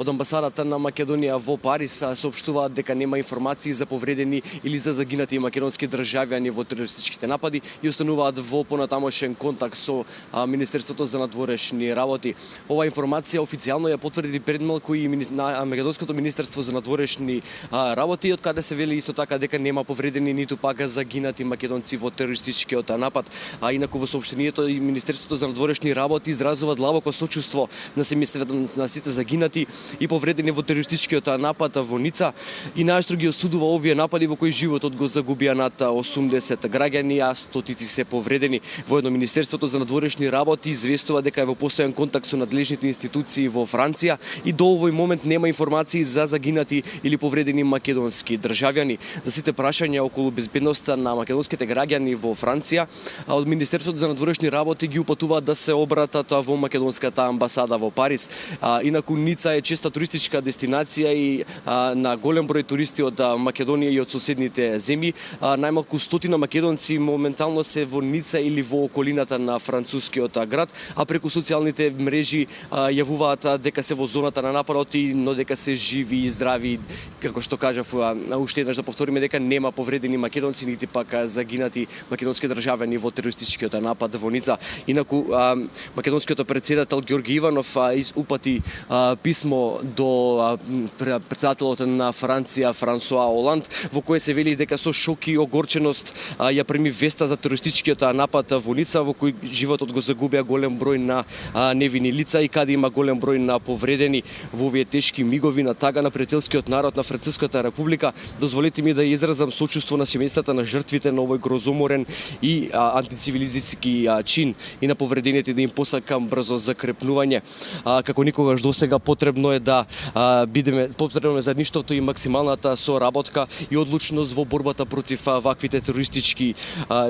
Од амбасадата на Македонија во Париз соопштуваат дека нема информации за повредени или за загинати македонски државјани во терористичките напади и остануваат во понатамошен контакт со Министерството за надворешни работи. Ова информација официјално ја потврди пред малку и на Македонското министерство за надворешни работи, од каде се вели исто така дека нема повредени ниту пак загинати македонци во терористичкиот напад. А инаку во соопштението и Министерството за надворешни работи изразува длабоко сочувство на семејствата на сите загинати и повредени во терористичкиот напад во Ница и најштро ги осудува овие напади во кои животот го загубија над 80 граѓани, а стотици се повредени. Воедно Министерството за надворешни работи известува дека е во постојан контакт со надлежните институции во Франција и до овој момент нема информации за загинати или повредени македонски државјани. За сите прашања околу безбедноста на македонските граѓани во Франција, од Министерството за надворешни работи ги упатуваат да се обратат во македонската амбасада во Париз. Инаку Ница е честа туристичка дестинација и на голем број туристи од Македонија и од соседните земји. Најмалку 100 македонци моментално се во Ница или во околината на францускиот град, а преку социјалните мрежи јавуваат дека се во зоната на нападот, но дека се живи и здрави. Како што кажав, уште еднаш да повториме дека нема повредени македонци нити пак загинати македонски државјани во терористичкиот напад во Ница. Инаку македонскиот претседател Ѓорги Иванов упати писмо до претседателот на Франција Франсуа Оланд, во кое се вели дека со шок и огорченост ја прими веста за терористичкиот напад во Ница, во кој животот го загубија голем број на невини лица и каде има голем број на повредени во овие тешки мигови на тага на пријателскиот народ на Француската република. Дозволете ми да изразам сочувство на семејствата на жртвите на овој грозоморен и антицивилизиски чин и на повредените да им посакам брзо закрепнување. Како никогаш досега потребно е да бидеме заедништвото и максималната соработка и одлучност во борбата против ваквите терористички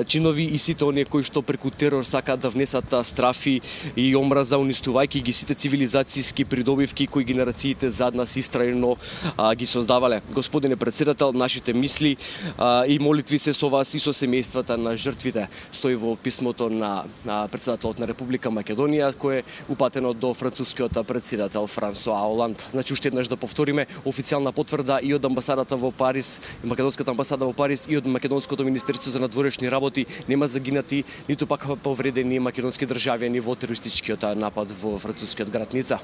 чинови и сите оние кои што преку терор сакаат да внесат страфи и омраза, уништувајќи ги сите цивилизацијски придобивки кои генерациите зад нас истрајно ги создавале. Господине претседател, нашите мисли и молитви се со вас и со семејствата на жртвите, стои во писмото на претседателот на Република Македонија, кое е упатено до францускиот претседател Франсуа Оланд. Значи, уште еднаш да повториме, официјална потврда и од амбасадата во Париз, македонската амбасада во Париз и од Македонското министерство за надворешни работи, нема загинати, ниту пак повредени македонски државјани во терористичкиот напад во францускиот град Ница.